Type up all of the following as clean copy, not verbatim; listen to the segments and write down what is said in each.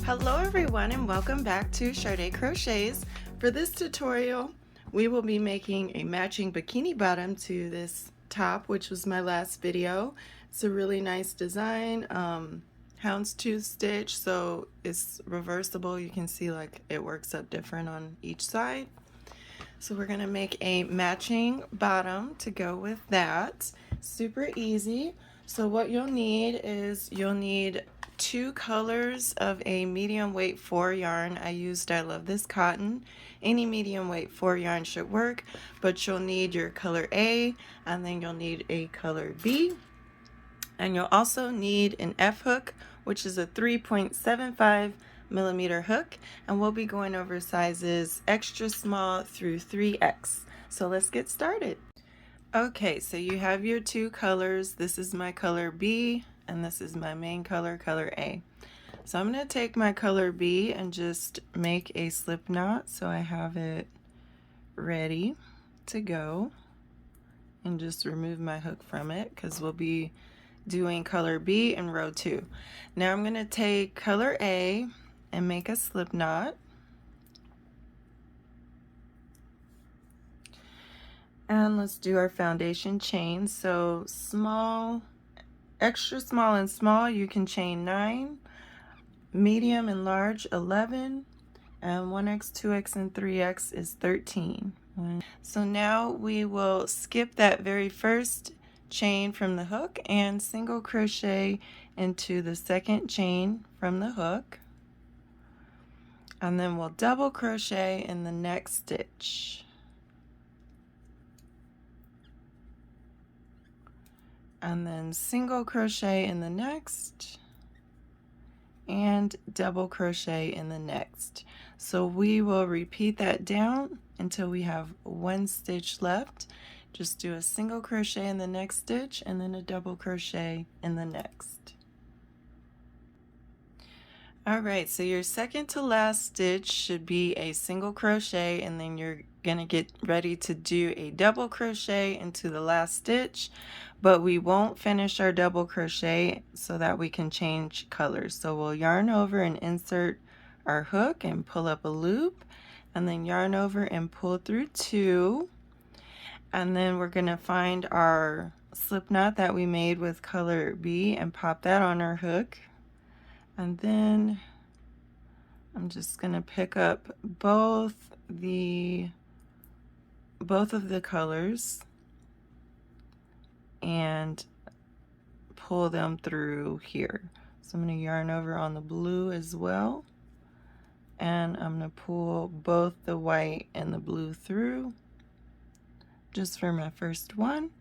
Hello everyone and welcome back to Charde Crochets. For this tutorial we will be making a matching bikini bottom to this top, which was my last video. It's a really nice design, houndstooth stitch, so it's reversible. You can see like it works up different on each side. So we're going to make a matching bottom to go with that. Super easy. So what you'll need is you'll need 2 colors of a medium weight 4 yarn. I Love This cotton. Any medium weight 4 yarn should work, but you'll need your color A, and then you'll need a color B, and you'll also need an F hook, which is a 3.75 millimeter hook, and we'll be going over sizes extra small through 3X. So let's get started. Okay, so you have your 2 colors. This is my color B and this is my main color, color A. So I'm going to take my color B and just make a slip knot so I have it ready to go, and just remove my hook from it because we'll be doing color B in row 2. Now I'm going to take color A and make a slip knot. And let's do our foundation chain. So small, extra small and small, you can chain 9, medium and large 11, and 1X, 2X, and 3X is 13. So now we will skip that very first chain from the hook and single crochet into the second chain from the hook, and then we'll double crochet in the next stitch. And then single crochet in the next and double crochet in the next. So we will repeat that down until we have 1 stitch left. Just do a single crochet in the next stitch and then a double crochet in the next. Alright, so your second to last stitch should be a single crochet, and then you're going to get ready to do a double crochet into the last stitch, but we won't finish our double crochet so that we can change colors. So we'll yarn over and insert our hook and pull up a loop, and then yarn over and pull through 2, and then we're going to find our slip knot that we made with color B and pop that on our hook. And then I'm just going to pick up both of the colors and pull them through here. So I'm going to yarn over on the blue as well, and I'm going to pull both the white and the blue through just for my first one,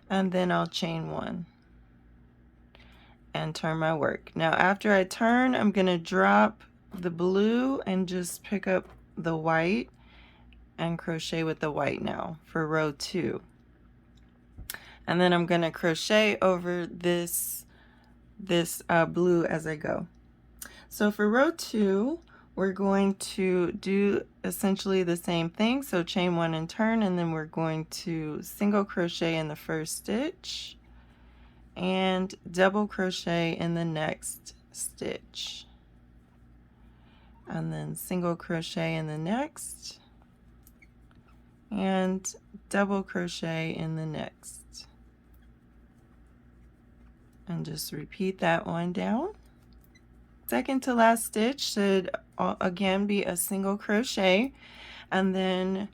and then I'll chain 1 and turn my work. Now after I turn, I'm going to drop the blue and just pick up the white and crochet with the white now for row 2. And then I'm going to crochet over this blue as I go. So for row 2, we're going to do essentially the same thing. So chain 1 and turn, and then we're going to single crochet in the first stitch and double crochet in the next stitch, and then single crochet in the next and double crochet in the next, and just repeat that one down. Second to last stitch should again be a single crochet, and then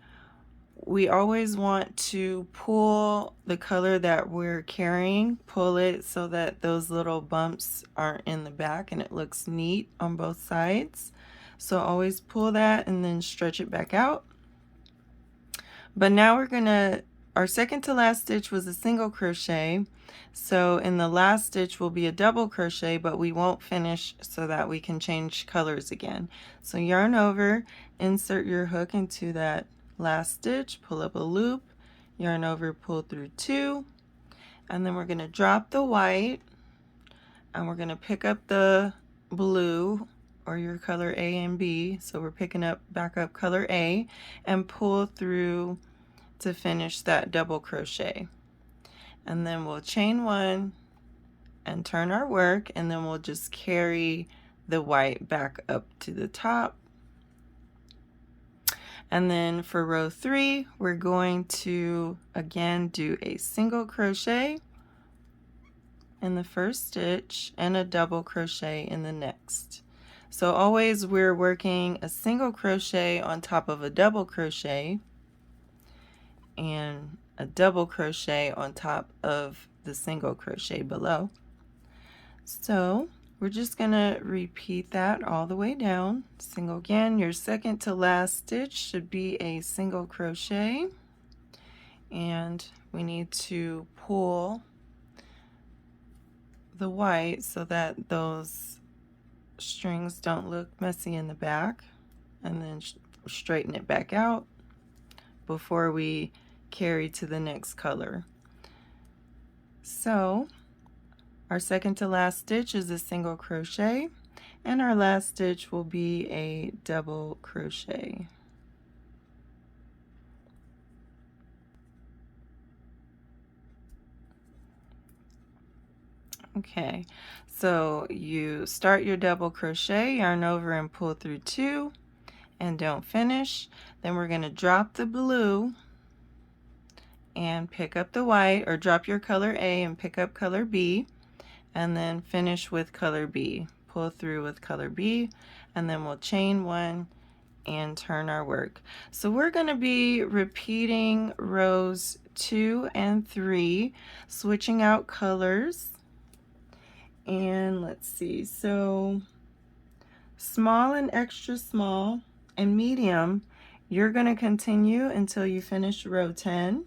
we always want to pull the color that we're carrying, pull it so that those little bumps aren't in the back and it looks neat on both sides. So always pull that and then stretch it back out. But now we're gonna, our second to last stitch was a single crochet, so in the last stitch will be a double crochet, but we won't finish so that we can change colors again. So yarn over, insert your hook into that last stitch, pull up a loop, yarn over, pull through 2, and then we're going to drop the white, and we're going to pick up the blue or your color A and B. So we're picking up back up color A and pull through to finish that double crochet, and then we'll chain 1 and turn our work, and then we'll just carry the white back up to the top. And then for row 3, we're going to again do a single crochet in the first stitch and a double crochet in the next. So always we're working a single crochet on top of a double crochet and a double crochet on top of the single crochet below. So we're just going to repeat that all the way down. Single again. Your second to last stitch should be a single crochet, and we need to pull the white so that those strings don't look messy in the back, and then straighten it back out before we carry to the next color. So our second to last stitch is a single crochet, and our last stitch will be a double crochet. Okay, so you start your double crochet, yarn over and pull through 2 and don't finish. Then we're going to drop the blue and pick up the white, or drop your color A and pick up color B, and then finish with color B. Pull through with color B, and then we'll chain 1 and turn our work. So we're going to be repeating rows 2 and 3, switching out colors. And let's see, so small and extra small and medium, you're going to continue until you finish row 10.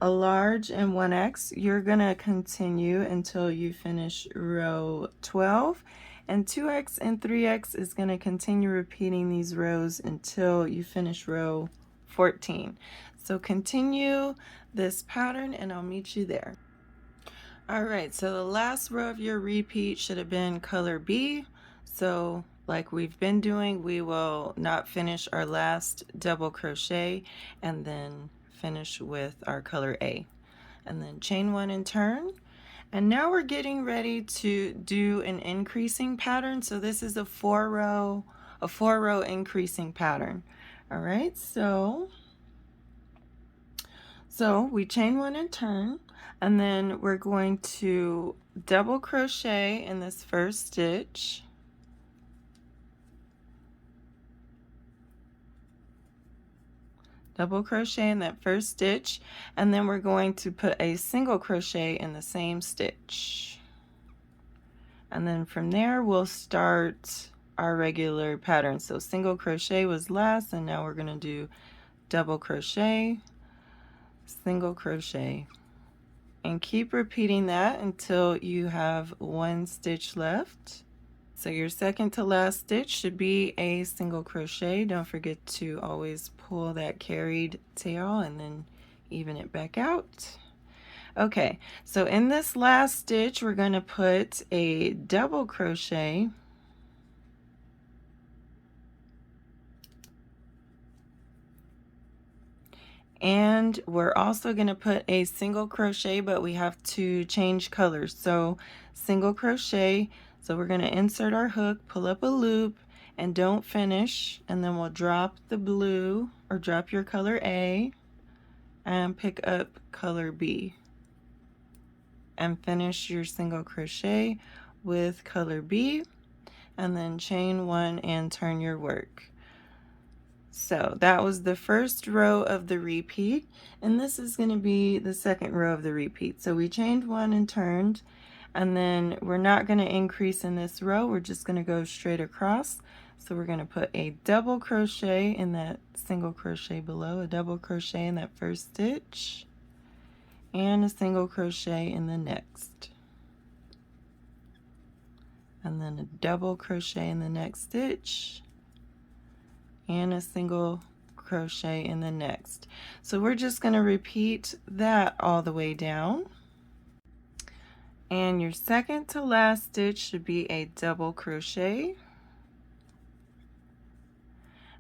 A large and 1x, you're going to continue until you finish row 12. And 2x and 3x is going to continue repeating these rows until you finish row 14. So continue this pattern and I'll meet you there. Alright, so the last row of your repeat should have been color B. So like we've been doing, we will not finish our last double crochet and then finish with our color A. And then chain 1 and turn. And now we're getting ready to do an increasing pattern. So this is a four row increasing pattern. Alright, so we chain 1 and turn. And then we're going to double crochet in this first stitch, double crochet in that first stitch, and then we're going to put a single crochet in the same stitch, and then from there we'll start our regular pattern. So single crochet was last, and now we're going to do double crochet, single crochet, and keep repeating that until you have 1 stitch left. So your second to last stitch should be a single crochet. Don't forget to always pull that carried tail and then even it back out. Okay, so in this last stitch we're going to put a double crochet, and we're also going to put a single crochet, but we have to change colors. So single crochet, so we're going to insert our hook, pull up a loop, and don't finish, and then we'll drop the blue, or drop your color A and pick up color B and finish your single crochet with color B, and then chain 1 and turn your work. So that was the first row of the repeat, and this is going to be the second row of the repeat. So we chained 1 and turned, and then we're not going to increase in this row, we're just going to go straight across. So we're going to put a double crochet in that single crochet below, a double crochet in that first stitch, and a single crochet in the next, and then a double crochet in the next stitch, and a single crochet in the next. So we're just going to repeat that all the way down. And your second to last stitch should be a double crochet,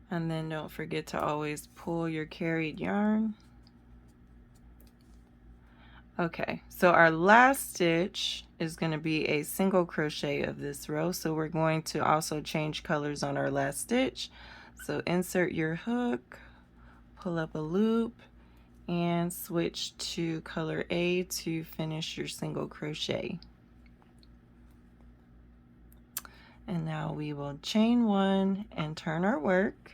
and then don't forget to always pull your carried yarn. Okay, so our last stitch is going to be a single crochet of this row, so we're going to also change colors on our last stitch. So insert your hook, pull up a loop, and switch to color A to finish your single crochet. And now we will chain one and turn our work.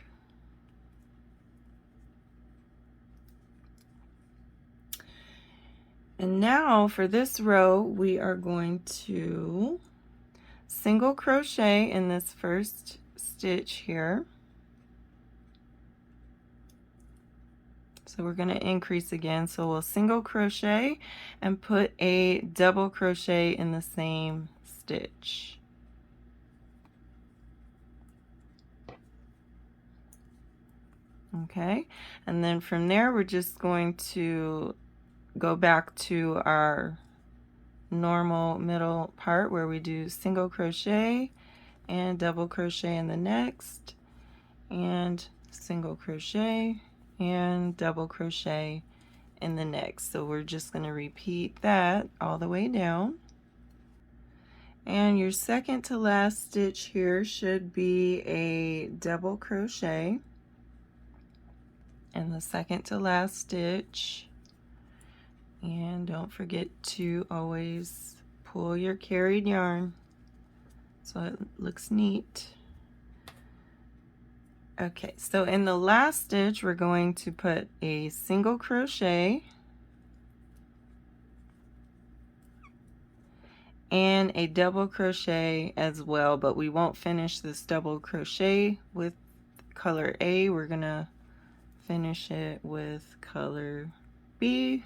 And now for this row, we are going to single crochet in this first stitch here. So we're going to increase again. So we'll single crochet and put a double crochet in the same stitch. Okay, and then from there we're just going to go back to our normal middle part where we do single crochet and double crochet in the next, and single crochet and double crochet in the next. So we're just going to repeat that all the way down. And your second to last stitch here should be a double crochet, and the second to last stitch. And don't forget to always pull your carried yarn so it looks neat. Okay, so in the last stitch we're going to put a single crochet and a double crochet as well, but we won't finish this double crochet with color A. We're gonna finish it with color B.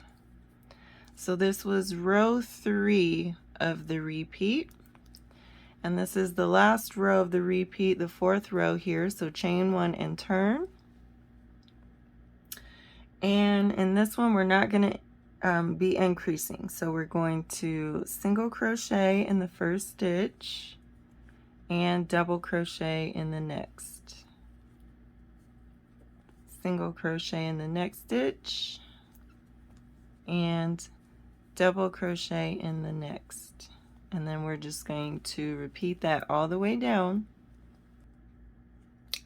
So this was row 3 of the repeat, and this is the last row of the repeat, the fourth row here. So chain one and turn. And in this one we're not going to be increasing, so we're going to single crochet in the first stitch and double crochet in the next. Single crochet in the next stitch and double crochet in the next. And then we're just going to repeat that all the way down.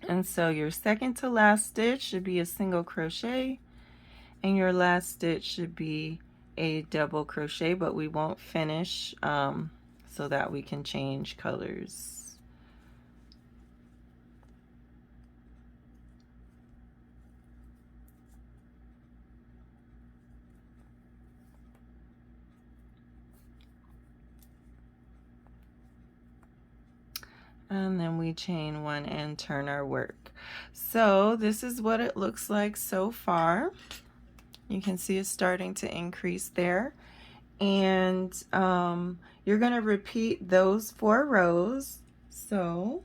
And so your second to last stitch should be a single crochet, and your last stitch should be a double crochet, but we won't finish so that we can change colors. And then we chain one and turn our work. So this is what it looks like so far. You can see it's starting to increase there. And you're going to repeat those 4 rows. So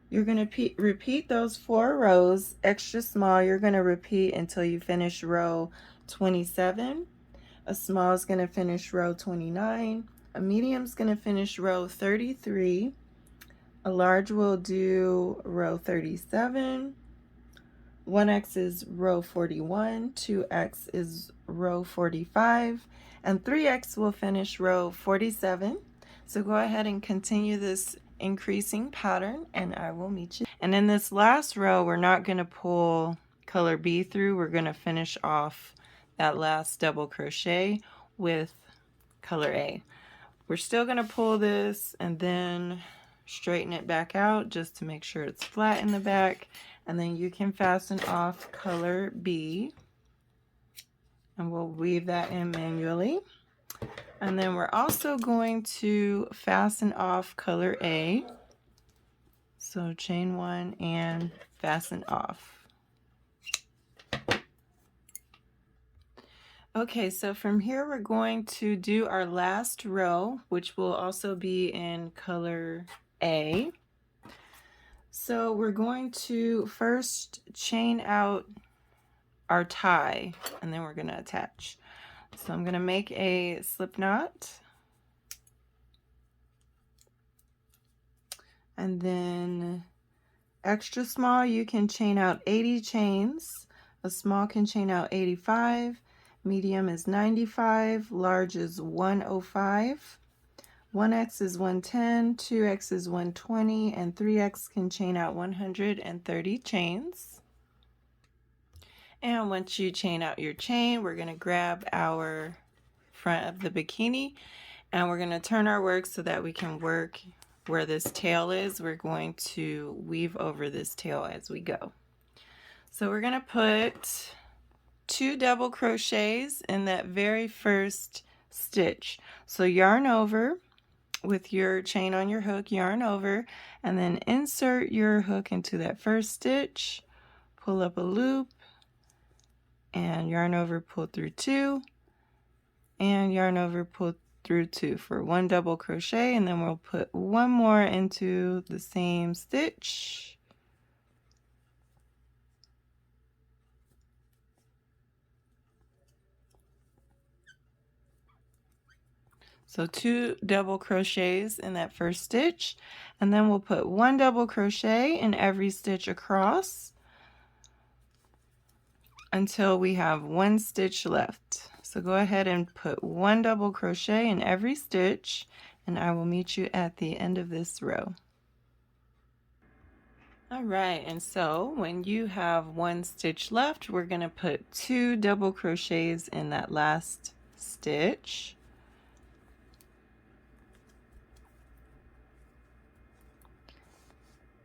you're going to repeat those 4 rows extra small. You're going to repeat until you finish row 27. A small is going to finish row 29. A medium is going to finish row 33. A large will do row 37. 1x is row 41. 2x is row 45. And 3x will finish row 47. So go ahead and continue this increasing pattern, and I will meet you. And in this last row, we're not going to pull color B through. We're going to finish off that last double crochet with color A. We're still going to pull this and then straighten it back out just to make sure it's flat in the back, and then you can fasten off color B, and we'll weave that in manually. And then we're also going to fasten off color A, so chain one and fasten off. Okay, so from here we're going to do our last row, which will also be in color A. So we're going to first chain out our tie, and then we're going to attach. So I'm going to make a slip knot, and then extra small you can chain out 80 chains, a small can chain out 85, medium is 95, large is 105. 1x is 110, 2x is 120, and 3x can chain out 130 chains. And once you chain out your chain, we're going to grab our front of the bikini and we're going to turn our work so that we can work where this tail is. We're going to weave over this tail as we go. So we're going to put 2 double crochets in that very first stitch. So yarn over with your chain on your hook, yarn over, and then insert your hook into that first stitch, pull up a loop, and yarn over, pull through 2, and yarn over, pull through 2 for 1 double crochet, and then we'll put 1 more into the same stitch. So 2 double crochets in that first stitch, and then we'll put 1 double crochet in every stitch across until we have 1 stitch left. So go ahead and put 1 double crochet in every stitch, and I will meet you at the end of this row. All right, and so when you have 1 stitch left, we're going to put 2 double crochets in that last stitch.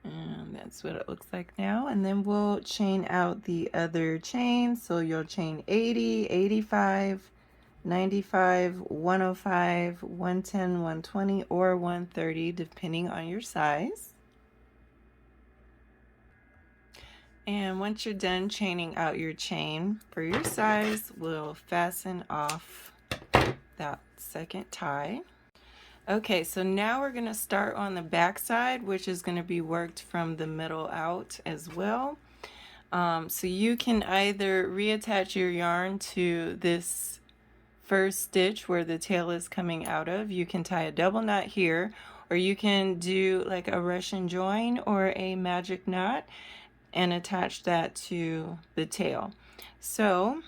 And that's what it looks like now. And then we'll chain out the other chain. So you'll chain 80, 85, 95, 105, 110, 120, or 130, depending on your size. And once you're done chaining out your chain for your size, we'll fasten off that second tie. Okay, so now we're going to start on the back side, which is going to be worked from the middle out as well. So you can either reattach your yarn to this first stitch where the tail is coming out of. You can tie a double knot here, or you can do like a Russian join or a magic knot and attach that to the tail. So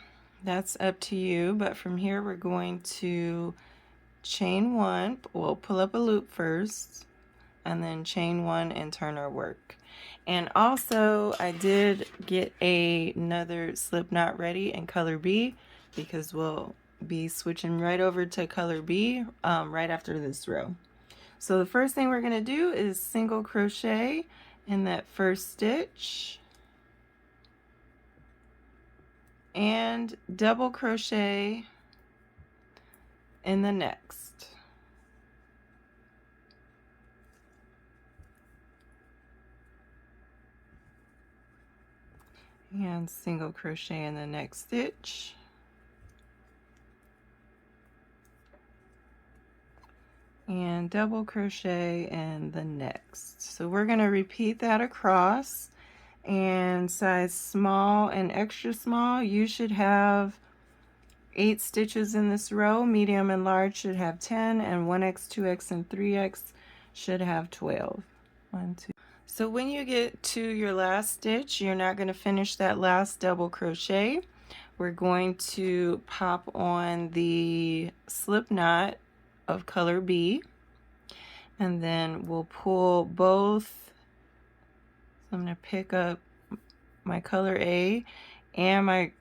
that's up to you, but from here we're going to chain 1, we'll pull up a loop first, and then chain 1 and turn our work. And also I did get another slip knot ready in color B, because we'll be switching right over to color B right after this row. So the first thing we're going to do is single crochet in that first stitch and double crochet in the next. And single crochet in the next stitch. And double crochet in the next. So we're going to repeat that across. And size small and extra small, you should have 8 stitches in this row. Medium and large should have 10, and 1x, 2x, and 3x should have 12. 1, 2. So when you get to your last stitch, you're not going to finish that last double crochet. We're going to pop on the slip knot of color B, and then we'll pull both. So I'm going to pick up my color A and my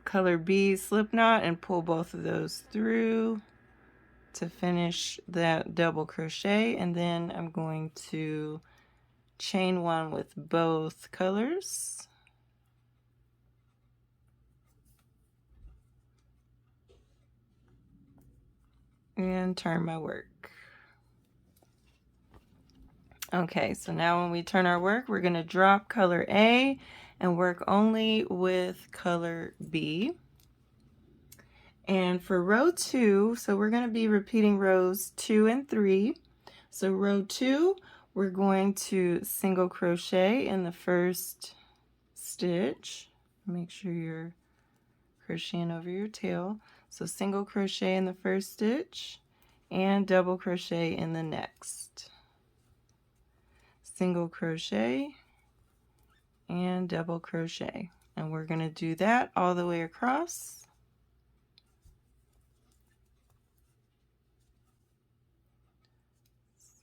color B slip knot and pull both of those through to finish that double crochet, and then I'm going to chain 1 with both colors and turn my work. Okay, so now when we turn our work, we're going to drop color A and work only with color B. And for row 2, so we're going to be repeating rows 2 and 3. So row 2, we're going to single crochet in the first stitch. Make sure you're crocheting over your tail. So single crochet in the first stitch and double crochet in the next. Single crochet and double crochet, and we're going to do that all the way across.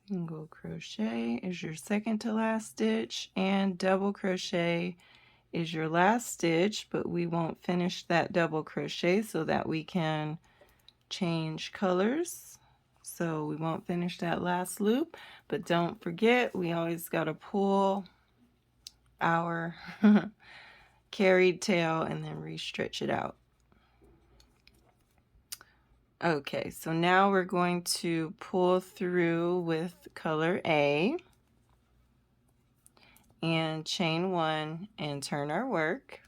Single crochet is your second to last stitch, and double crochet is your last stitch, but we won't finish that double crochet so that we can change colors. So we won't finish that last loop, but don't forget, we always got to pull our carried tail and then re-stretch it out. Okay, so now we're going to pull through with color A and chain 1 and turn our work.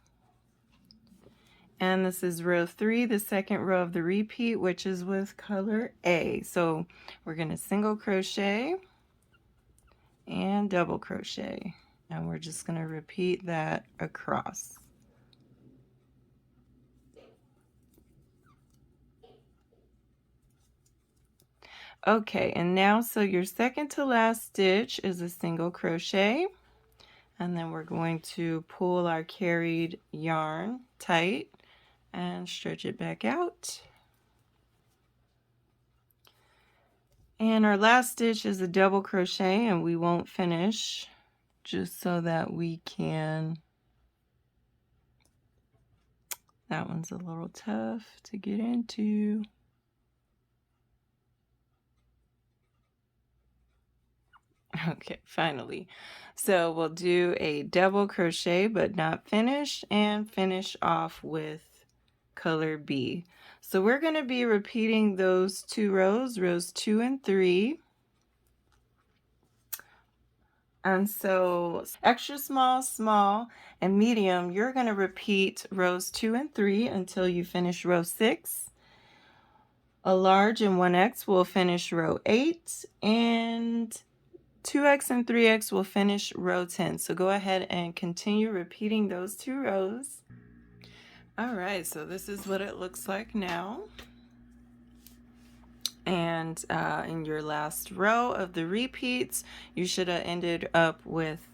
And this is row 3, the second row of the repeat, which is with color A. So we're going to single crochet and double crochet, and we're just going to repeat that across. Okay, and now so your second to last stitch is a single crochet, and then we're going to pull our carried yarn tight and stretch it back out. And our last stitch is a double crochet, and we won't finish just so that we can, that one's a little tough to get into. Okay, finally. So we'll do a double crochet but not finish, and finish off with color B. So we're going to be repeating those 2 rows, rows 2 and 3. And so extra small, small, and medium, you're going to repeat rows 2 and 3 until you finish row 6. A large and 1X will finish row 8, and 2X and 3X will finish row 10. So go ahead and continue repeating those 2 rows. All right, so this is what it looks like now. And in your last row of the repeats, you should have ended up with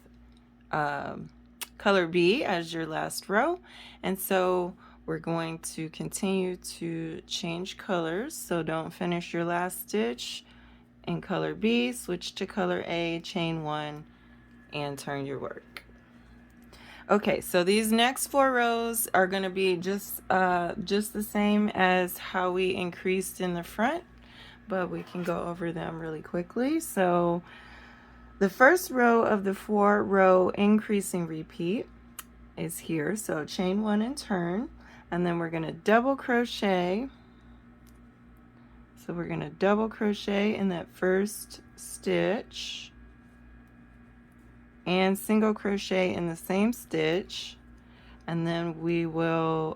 color B as your last row. And so we're going to continue to change colors. So don't finish your last stitch in color B, switch to color A, chain 1, and turn your work. Okay, so these next 4 rows are going to be just the same as how we increased in the front, but we can go over them really quickly. So the first row of the 4-row increasing repeat is here. So chain 1 and turn, and then we're going to double crochet. So we're going to double crochet in that first stitch and single crochet in the same stitch, and then we will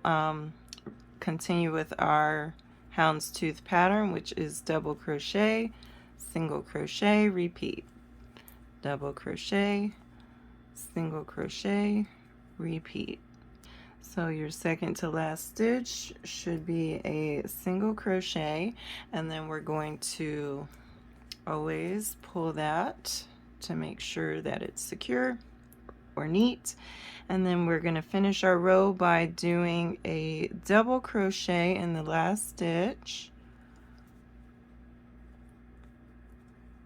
continue with our houndstooth pattern, which is double crochet, single crochet, repeat, double crochet, single crochet, repeat. So your second to last stitch should be a single crochet, and then we're going to always pull that to make sure that it's secure or neat. And then we're going to finish our row by doing a double crochet in the last stitch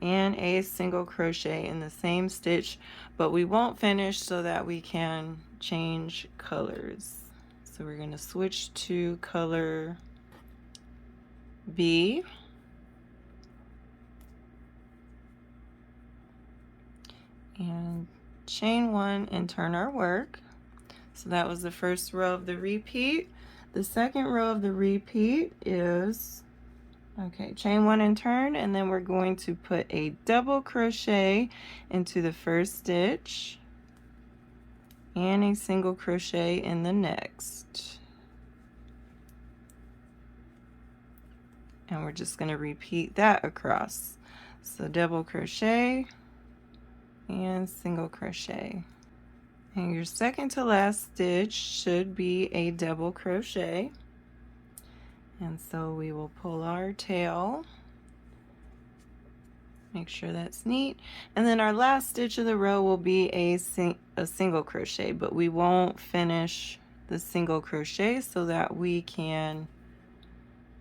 and a single crochet in the same stitch, but we won't finish so that we can change colors. So we're going to switch to color B, and chain 1 and turn our work. So that was the first row of the repeat. The second row of the repeat is, okay, chain 1 and turn, and then we're going to put a double crochet into the first stitch and a single crochet in the next. And we're just going to repeat that across. So double crochet and single crochet. And your second to last stitch should be a double crochet. And so we will pull our tail, make sure that's neat, and then our last stitch of the row will be a single crochet, but we won't finish the single crochet so that we can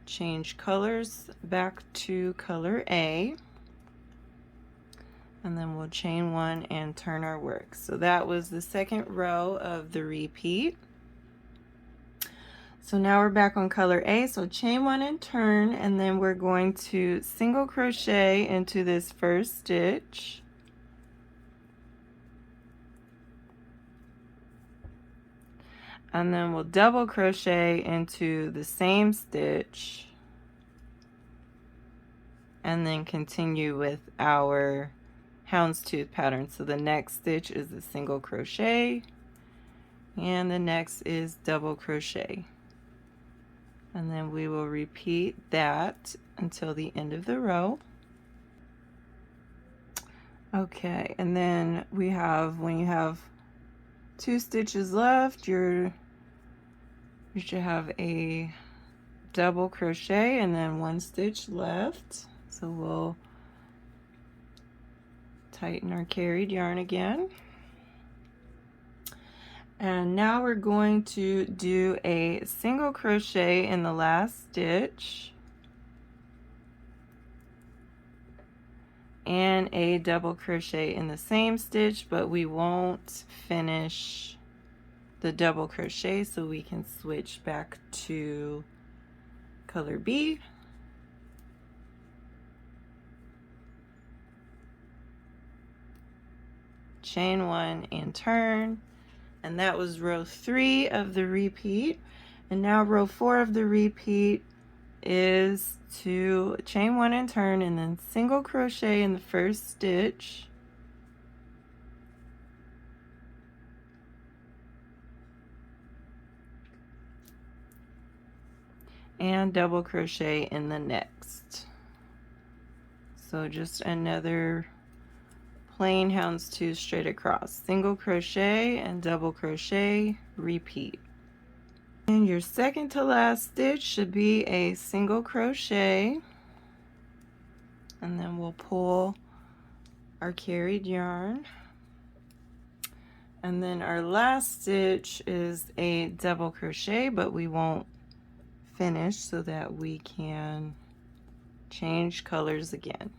change colors back to color A. and then we'll chain one and turn our work. So that was the second row of the repeat. So now we're back on color A, so chain one and turn, and then we're going to single crochet into this first stitch. And then we'll double crochet into the same stitch, and then continue with our houndstooth pattern. So the next stitch is a single crochet, and the next is double crochet. And then we will repeat that until the end of the row. Okay, and then we have, when you have 2 stitches left, you should have a double crochet and then 1 stitch left. So we'll tighten our carried yarn again. And now we're going to do a single crochet in the last stitch and a double crochet in the same stitch, but we won't finish the double crochet, so we can switch back to color B. Chain one and turn. And that was row 3 of the repeat. And now row 4 of the repeat is to chain one and turn, and then single crochet in the first stitch, and double crochet in the next. So just another plain houndstooth straight across, single crochet and double crochet, repeat. And your second to last stitch should be a single crochet, and then we'll pull our carried yarn, and then our last stitch is a double crochet, but we won't finish so that we can change colors again.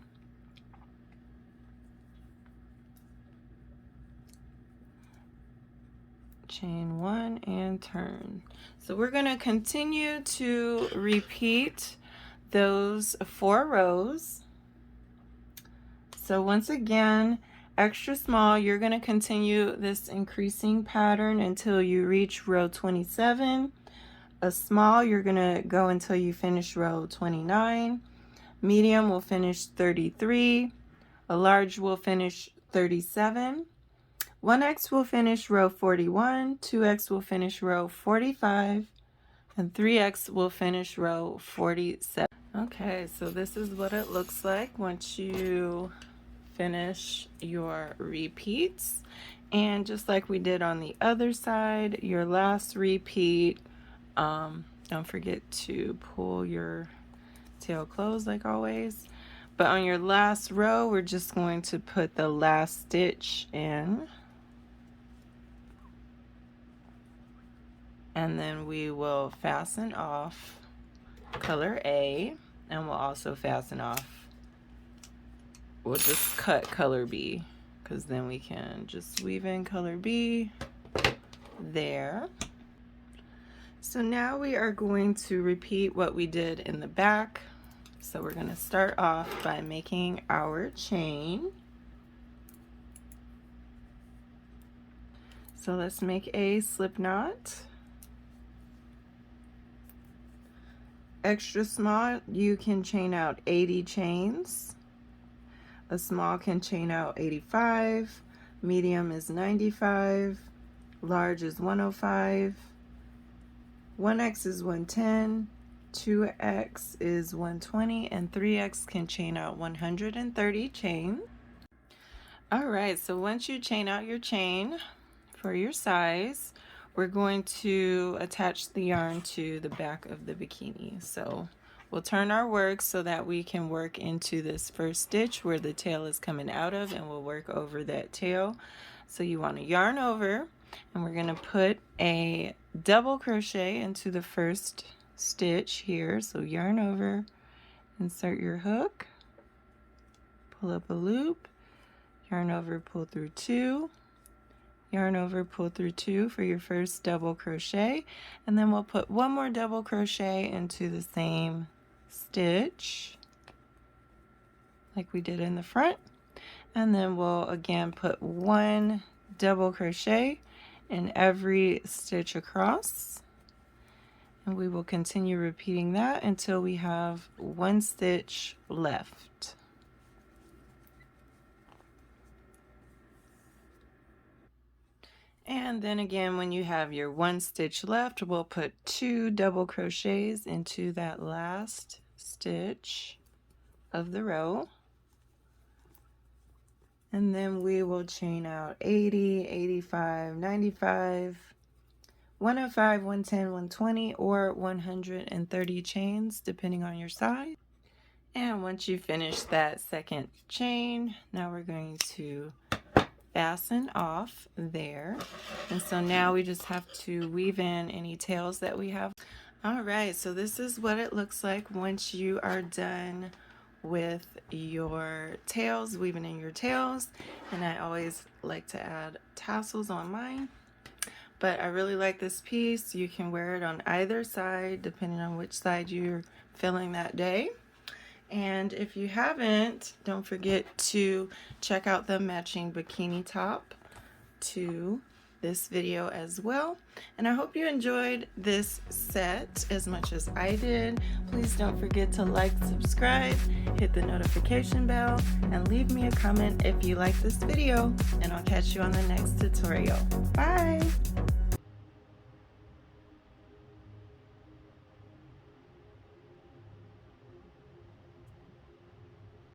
Chain one and turn. So we're going to continue to repeat those 4 rows. So once again, extra small, you're going to continue this increasing pattern until you reach row 27. A small, you're going to go until you finish row 29. Medium will finish 33. A large will finish 37. 1x will finish row 41, 2x will finish row 45, and 3x will finish row 47. Okay, so this is what it looks like once you finish your repeats. And just like we did on the other side, your last repeat, don't forget to pull your tail closed like always. But on your last row, we're just going to put the last stitch in. And then we will fasten off color A, and we'll also fasten off, we'll just cut color B, because then we can just weave in color B there. So now we are going to repeat what we did in the back. So we're going to start off by making our chain. So let's make a slip knot. Extra small, you can chain out 80 chains. A small can chain out 85. Medium is 95. Large is 105. 1x is 110. 2x is 120, and 3x can chain out 130 chains. Alright, so once you chain out your chain for your size, we're going to attach the yarn to the back of the bikini. So we'll turn our work so that we can work into this first stitch where the tail is coming out of, and we'll work over that tail. So you want to yarn over, and we're going to put a double crochet into the first stitch here. So yarn over, insert your hook, pull up a loop, yarn over, pull through 2, yarn over, pull through 2 for your first double crochet, and then we'll put one more double crochet into the same stitch like we did in the front, and then we'll again put one double crochet in every stitch across, and we will continue repeating that until we have one stitch left. And then again, when you have your one stitch left, we'll put 2 double crochets into that last stitch of the row. And then we will chain out 80, 85, 95, 105, 110, 120, or 130 chains, depending on your size. And once you finish that second chain, now we're going to fasten off there. And so now we just have to weave in any tails that we have. All right, so this is what it looks like once you are done with your tails, weaving in your tails. And I always like to add tassels on mine, but I really like this piece. You can wear it on either side depending on which side you're feeling that day. And if you haven't, don't forget to check out the matching bikini top to this video as well. And I hope you enjoyed this set as much as I did. Please don't forget to like, subscribe, hit the notification bell, and leave me a comment if you like this video. And I'll catch you on the next tutorial. Bye!